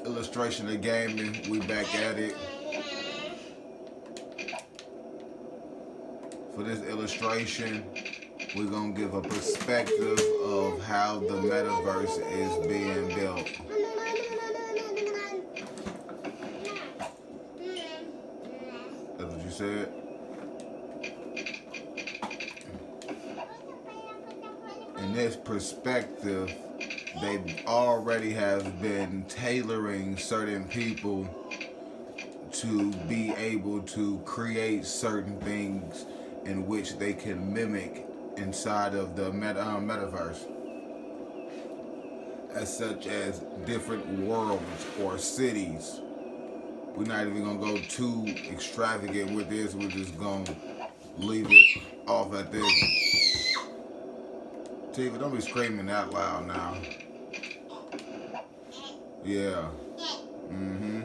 Illustration of gaming. We back at it. For this illustration, we're gonna give a perspective of how the metaverse is being built. That's what you said? In this perspective, they already have been tailoring certain people to be able to create certain things in which they can mimic inside of the metaverse, as such as different worlds or cities. We're not even gonna go too extravagant with this. We're just gonna leave it off at this. Tiva, don't be screaming that loud now. Yeah. Mm-hmm.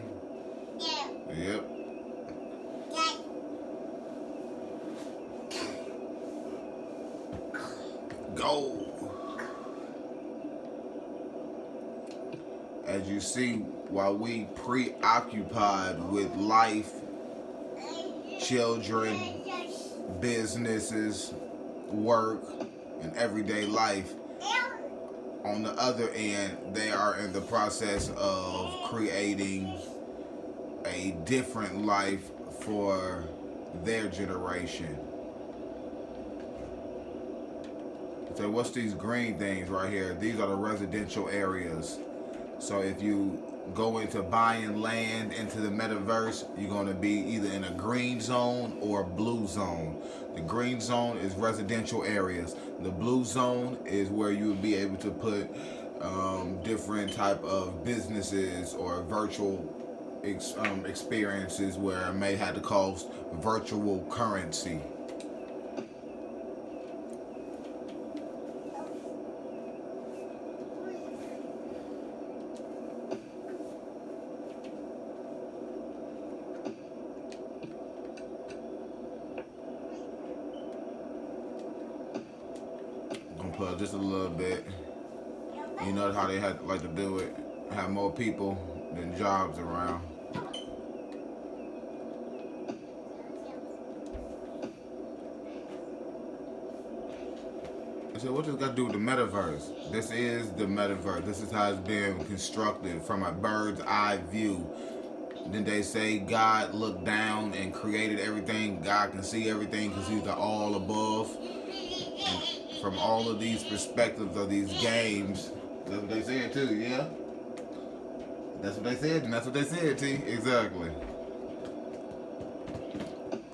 Yep. Go. As you see, while we preoccupied with life, children, businesses, work, and everyday life, on the other end, they are in the process of creating a different life for their generation. So what's these green things right here? These are the residential areas. So if you go into buying land into the metaverse, you're going to be either in a green zone or a blue zone. The green zone is residential areas. The blue zone is where you would be able to put different type of businesses or virtual experiences where it may have to cost virtual currency. Plug just a little bit. You know how they like to do it. Have more people than jobs around. So what does this got to do with the metaverse? This is the metaverse. This is how it's being constructed from a bird's eye view. Then they say God looked down and created everything. God can see everything because he's the all above. And from all of these perspectives of these games, that's what they said too, yeah? That's what they said, and that's what they said, T. Exactly.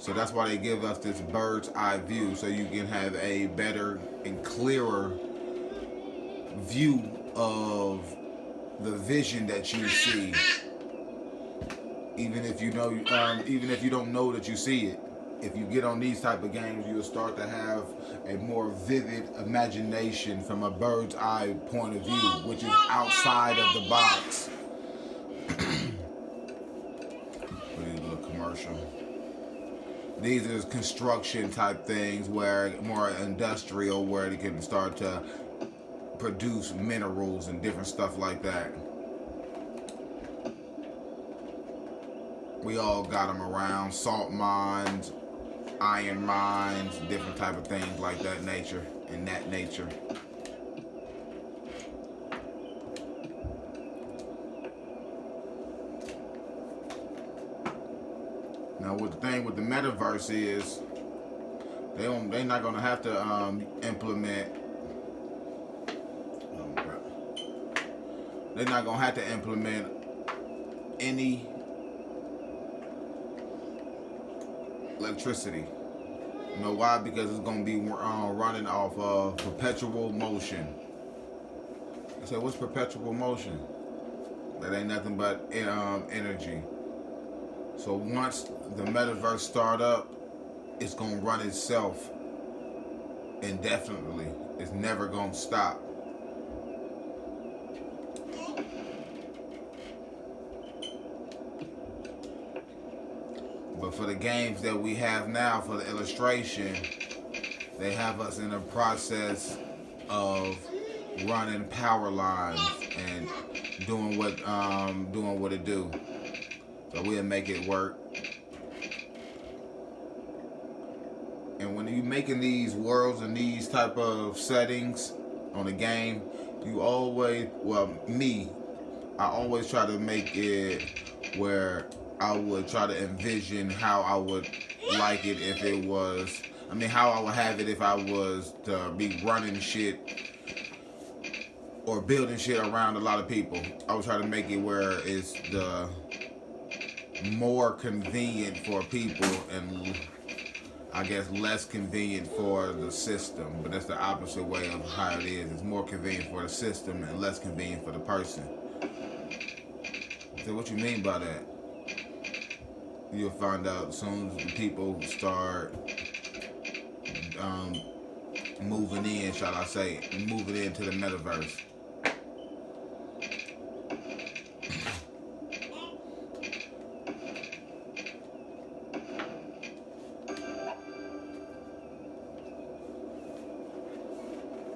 So that's why they give us this bird's eye view, so you can have a better and clearer view of the vision that you see, even if you know, even if you don't know that you see it. If you get on these type of games, you'll start to have a more vivid imagination from a bird's eye point of view, which is outside of the box. What is a little commercial? These are construction type things where more industrial, where they can start to produce minerals and different stuff like that. We all got them around, salt mines, iron mines, different type of things like that nature, in that nature. Now, what the thing with the metaverse is, they're not gonna have to implement. They're not gonna have to implement any electricity. You know why? Because it's going to be running off of perpetual motion. I said, what's perpetual motion? That ain't nothing but energy. So once the metaverse start up, it's going to run itself indefinitely. It's never going to stop. But for the games that we have now, for the illustration, they have us in a process of running power lines and doing what it do. So we'll make it work. And when you making these worlds and these type of settings on a game, you always, well, I always try to make it where I would try to envision how I would like it if it was, how I would have it if I was to be running shit or building shit around a lot of people. I would try to make it where it's the more convenient for people and I guess less convenient for the system, but that's the opposite way of how it is. It's more convenient for the system and less convenient for the person. So what you mean by that? You'll find out as soon as people start moving in, shall I say, moving into the metaverse.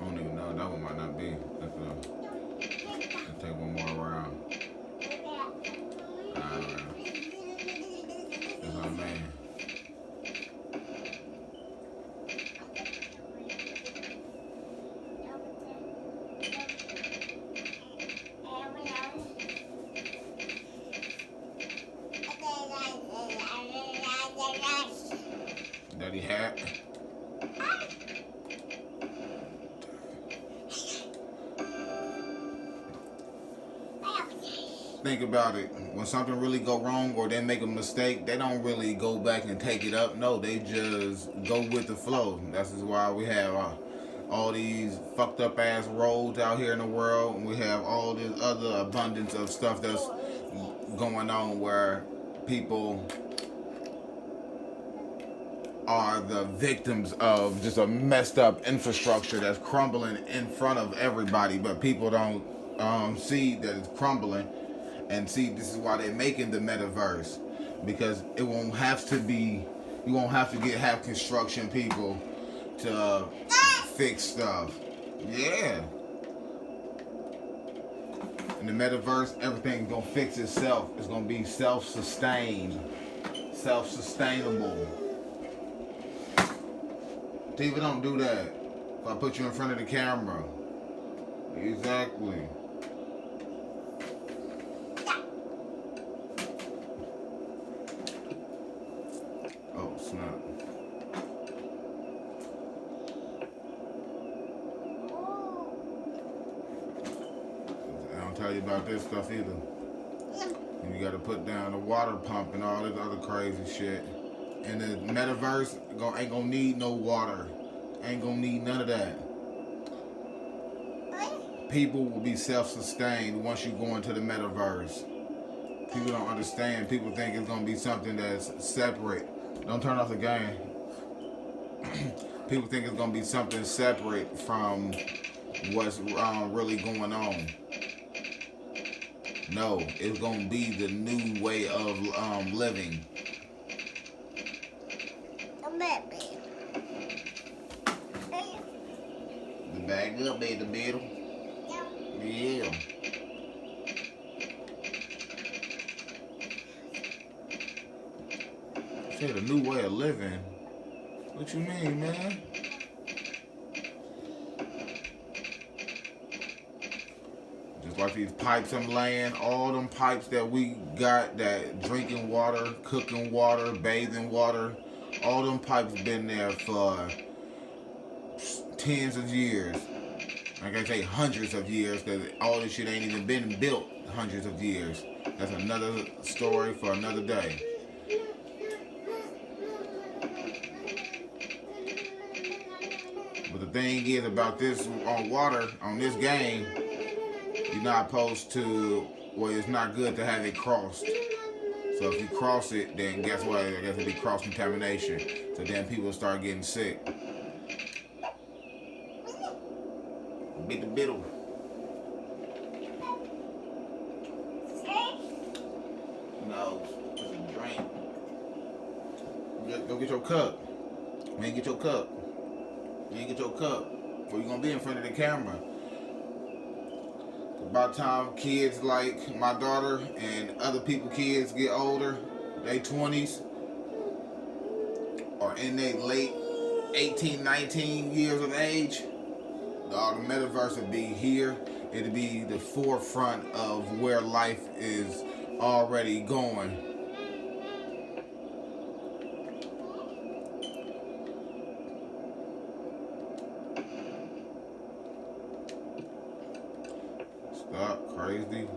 I don't even know. That one might not be. Let's take one more round. That's what I mean. Daddy hat. Think about it. When something really go wrong or they make a mistake, they don't really go back and take it up. No, they just go with the flow. That's just why we have all these fucked up ass roads out here in the world. And we have all this other abundance of stuff that's going on where people are the victims of just a messed up infrastructure that's crumbling in front of everybody, but people don't see that it's crumbling. And see, this is why they're making the metaverse, because it won't have to be, you won't have to have construction people to fix stuff. Yeah. In the metaverse, everything's gonna fix itself. It's gonna be self-sustained, self-sustainable. TV don't do that. If I put you in front of the camera. Exactly. Oh, snap. I don't tell you about this stuff either. And you gotta put down the water pump and all this other crazy shit. And the metaverse ain't gonna need no water. Ain't gonna need none of that. People will be self-sustained once you go into the metaverse. People don't understand. People think it's gonna be something that's separate. Don't turn off the game. People think it's gonna be something separate from what's really going on. No, it's gonna be the new way of living. The bag up there in the middle. Yeah. Said a new way of living. What you mean, man? Just like these pipes I'm laying, all them pipes that we got, that drinking water, cooking water, bathing water, all them pipes been there for tens of years. I can say hundreds of years, because all this shit ain't even been built hundreds of years. That's another story for another day. But the thing is about this on water, on this game, you're not supposed to, well, it's not good to have it crossed. So if you cross it, then guess what? I guess it'll be cross-contamination. So then people start getting sick. Bit the biddle. No, it's a drink. Go get your cup. Man, get your cup. You ain't get your cup, or you're gonna be in front of the camera. by the time kids like my daughter and other people kids get older, they 20s or in their late 18, 19 years of age, the metaverse would be here. It'd be the forefront of where life is already going. Stop, crazy.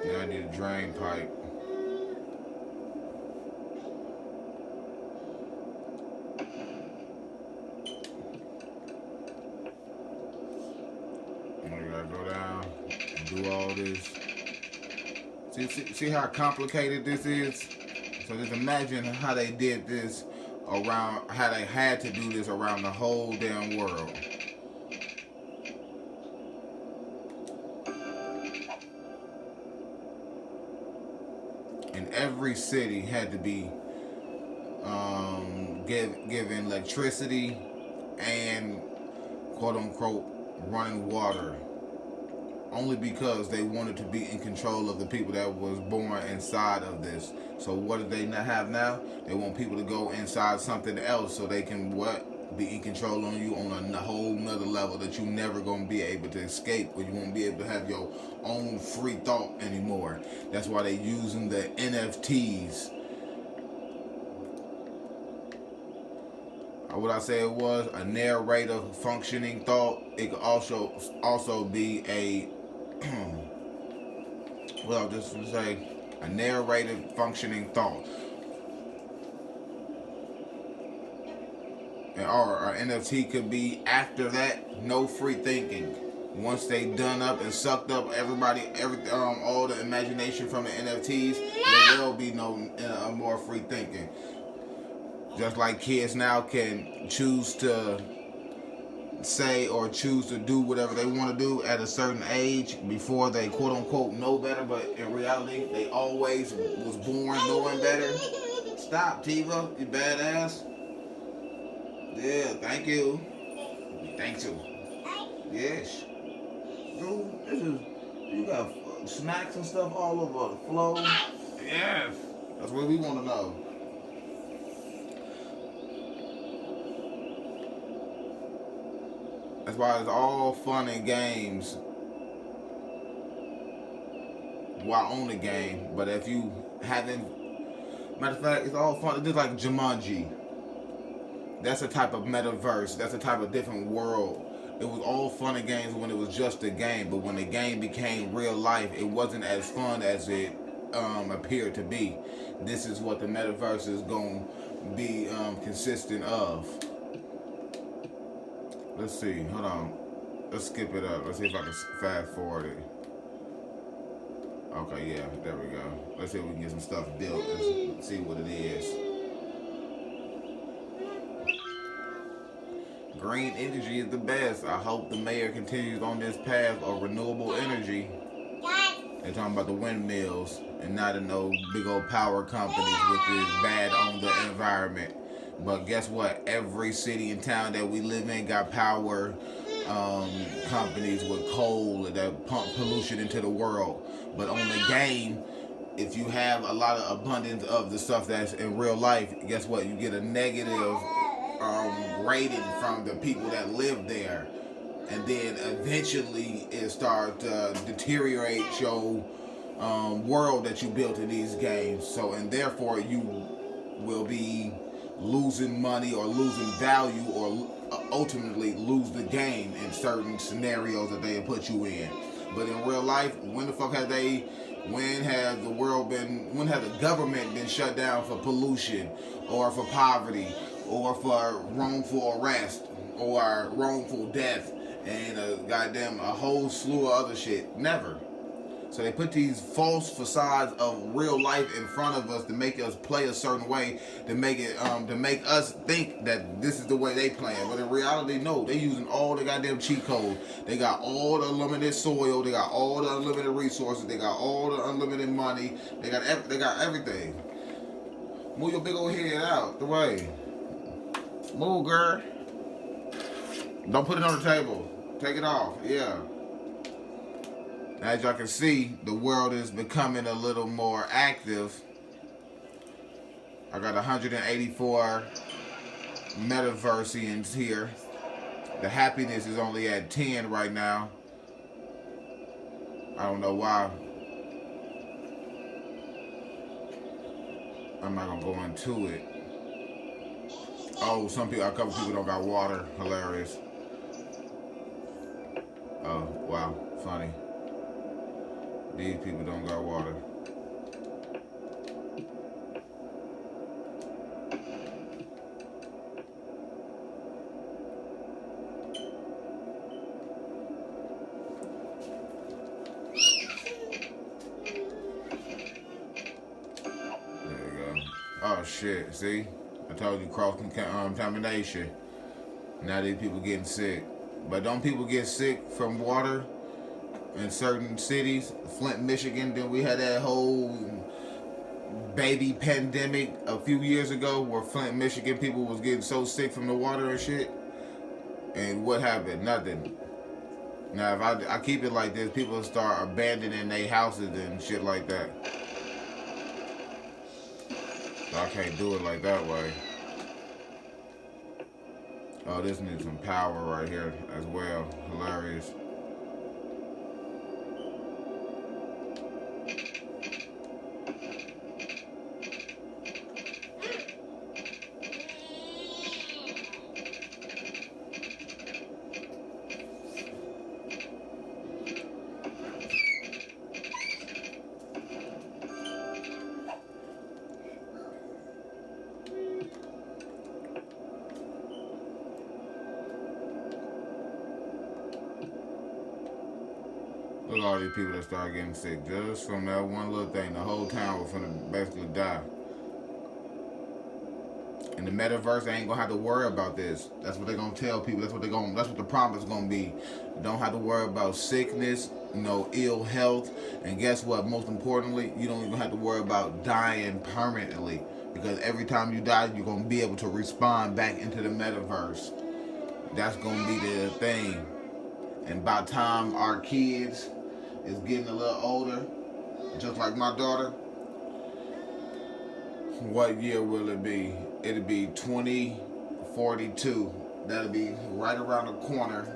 Now I need a drain pipe. I gotta go down and do all this. See how complicated this is? So just imagine how they did this around, how they had to do this around the whole damn world. And every city had to be given electricity and quote unquote running water, only because they wanted to be in control of the people that was born inside of this. So what do they not have now? They want people to go inside something else so they can be in control on you on a whole nother level that you never gonna be able to escape, or you won't be able to have your own free thought anymore. That's why they using the NFTs. What I say it was a narrative functioning thought. It could also be a well, just to say a narrative functioning thought. Or an NFT could be after that, no free thinking. Once they done up and sucked up all the imagination from the NFTs, there will be no more free thinking. Just like kids now can choose to say or choose to do whatever they want to do at a certain age before they quote unquote know better, but in reality they always was born knowing better. Stop, Tiva, you badass. Yeah, thank you. Thank you. Yes. Dude, you got snacks and stuff all over the floor. Yes. That's what we want to know. That's why it's all fun and games while on the game. But if you haven't, matter of fact, it's all fun. It's just like Jumanji. That's a type of metaverse. That's a type of different world. It was all fun and games when it was just a game. But when the game became real life, it wasn't as fun as it appeared to be. This is what the metaverse is going to be consistent of. Let's see. Hold on. Let's skip it up. Let's see if I can fast forward it. Okay, yeah. There we go. Let's see if we can get some stuff built. Let's see what it is. Green energy is the best. I hope the mayor continues on this path of renewable energy. They're talking about the windmills and not in those big old power companies, which is bad on the environment. But guess what? Every city and town that we live in got power companies with coal that pump pollution into the world. But on the game, if you have a lot of abundance of the stuff that's in real life, guess what? You get a negative rating from the people that live there. And then eventually it starts to deteriorate your world that you built in these games. So, and therefore you will be losing money or losing value or ultimately lose the game in certain scenarios that they put you in. But in real life, when has the government been shut down for pollution or for poverty or for wrongful arrest or wrongful death and a whole slew of other shit? Never. So they put these false facades of real life in front of us to make us play a certain way, to make it to make us think that this is the way they playing. But in reality, no, they using all the goddamn cheat codes. They got all the unlimited soil, they got all the unlimited resources, they got all the unlimited money, they got everything. Move your big old head out the way. Move, girl. Don't put it on the table. Take it off. Yeah. As y'all can see, the world is becoming a little more active. I got 184 metaversians here. The happiness is only at 10 right now. I don't know why. I'm not gonna go into it. Oh, a couple people don't got water. Hilarious. Oh, wow, funny. These people don't got water. There you go. Oh shit, see? I told you cross-contamination. Now these people getting sick. But don't people get sick from water in certain cities? Flint, Michigan, then we had that whole baby pandemic a few years ago where Flint, Michigan people was getting so sick from the water and shit. And what happened? Nothing. Now, if I keep it like this, people will start abandoning their houses and shit like that. So I can't do it like that way. Oh, this needs some power right here as well. Hilarious. Look at all these people that start getting sick just from that one little thing. The whole town was gonna basically die. In the metaverse, they ain't gonna have to worry about this. That's what they're gonna tell people. That's what the promise is gonna be. You don't have to worry about sickness, ill health, and guess what? Most importantly, you don't even have to worry about dying permanently, because every time you die, you're gonna be able to respawn back into the metaverse. That's gonna be the thing. And by the time our kids is getting a little older, just like my daughter, what year will it be? It'll be 2042. That'll be right around the corner.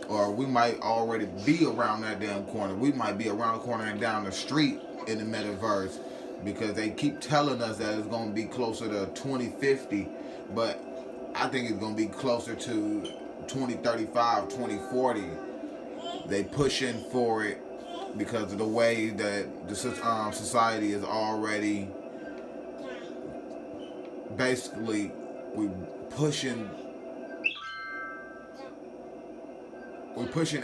Or we might already be around that damn corner. We might be around the corner and down the street in the metaverse, because they keep telling us that it's going to be closer to 2050. But I think it's going to be closer to 2035, 2040. They pushing for it because of the way that the society is already basically we're pushing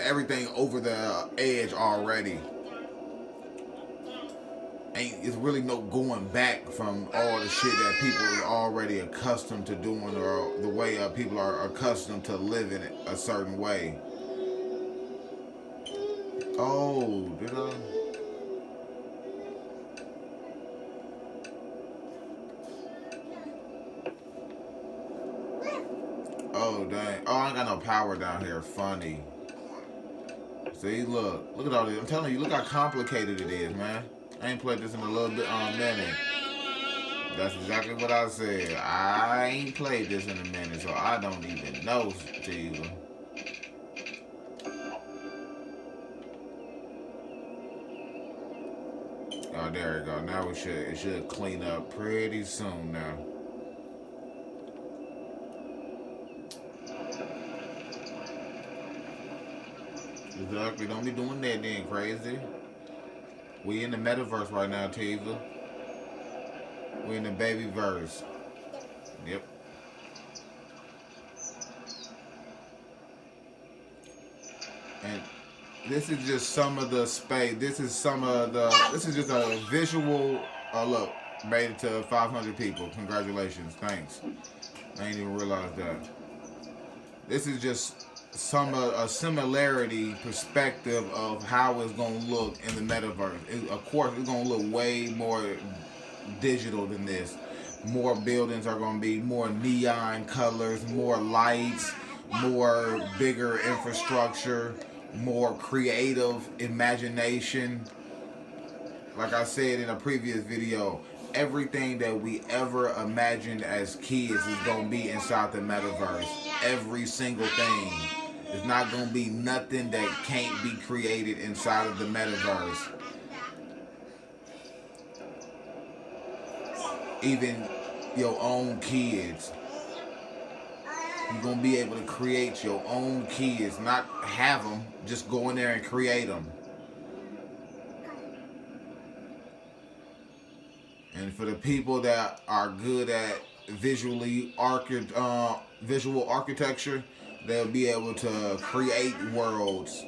everything over the edge already. It's really no going back from all the shit that people are already accustomed to doing, or the way people are accustomed to living a certain way. Oh, did I? Oh, dang. Oh, I ain't got no power down here. Funny. See, look at all this. I'm telling you, look how complicated it is, man. I ain't played this in a little bit minute. That's exactly what I said. I ain't played this in a minute, so I don't even know, Jesus. Oh, there we go. Now it should clean up pretty soon now. Exactly. Don't be doing that then, crazy. We in the metaverse right now, Teva. We in the baby verse. Yep. And This is just some of the space. This is some of the. This is just a visual. Look, made it to 500 people. Congratulations. Thanks. I didn't even realize that. This is just a similarity perspective of how it's gonna look in the metaverse. Of course, it's gonna look way more digital than this. More buildings are gonna be more neon colors, more lights, more bigger infrastructure, more creative imagination. Like I said in a previous video, everything that we ever imagined as kids is going to be inside the metaverse. Every single thing. It's not going to be nothing that can't be created inside of the metaverse. Even your own kids. You're going to be able to create your own kids. Not have them, just go in there and create them. And for the people that are good at visual architecture, they'll be able to create worlds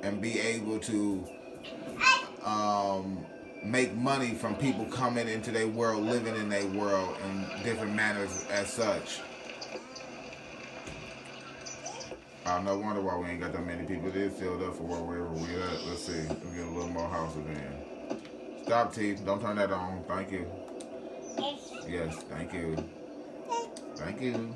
and be able to make money from people coming into their world, living in their world in different manners as such. No wonder why we ain't got that many people. It is filled up for wherever we at. Let's see. We'll get a little more houses in. Stop, Teeth. Don't turn that on. Thank you. Yes, thank you. Thank you.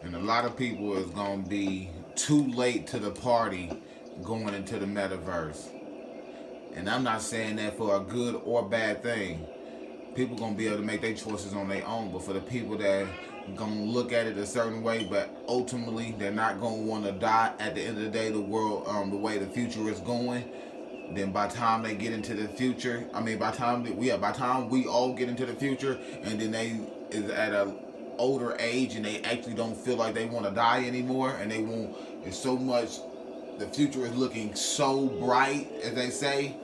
And a lot of people is going to be too late to the party going into the metaverse. And I'm not saying that for a good or bad thing. People going to be able to make their choices on their own. But for the people that going to look at it a certain way, but ultimately they're not going to want to die at the end of the day, the world, the way the future is going, then by the time they get into the future, by the time we all get into the future, and then they is at a older age and they actually don't feel like they want to die anymore, and they won't. It's so much. The future is looking so bright, as they say.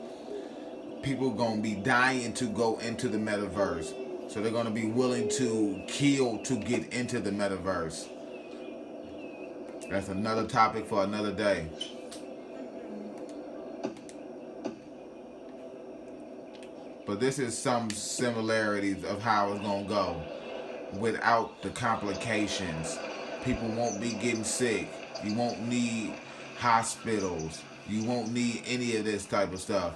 People gonna be dying to go into the metaverse, so they're gonna be willing to kill to get into the metaverse. That's another topic for another day. But this is some similarities of how it's gonna go. Without the complications, people won't be getting sick. You won't need hospitals. You won't need any of this type of stuff.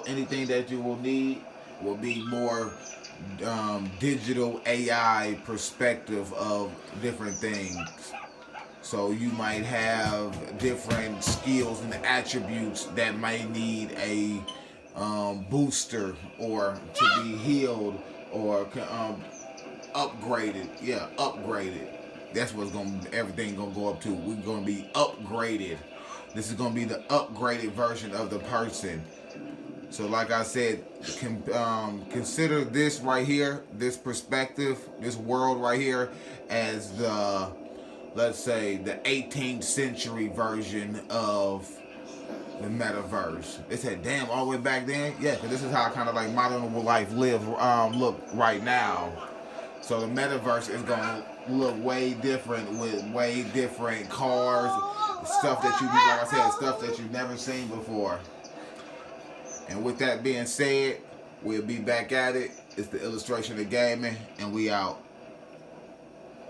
Anything that you will need will be more digital AI perspective of different things. So you might have different skills and attributes that might need a booster or to be healed or upgraded. Yeah, upgraded. That's what's everything gonna go up to. We're gonna be upgraded. This is gonna be the upgraded version of the person. So like I said, consider this right here, this perspective, this world right here, as the, let's say, the 18th century version of the metaverse. They said, damn, all the way back then? Yeah, because this is how kind of like modern life look right now. So the metaverse is going to look way different with way different cars, stuff that you, like I said, stuff that you've never seen before. And with that being said, we'll be back at it. It's the Illustration of Gaming, and we out.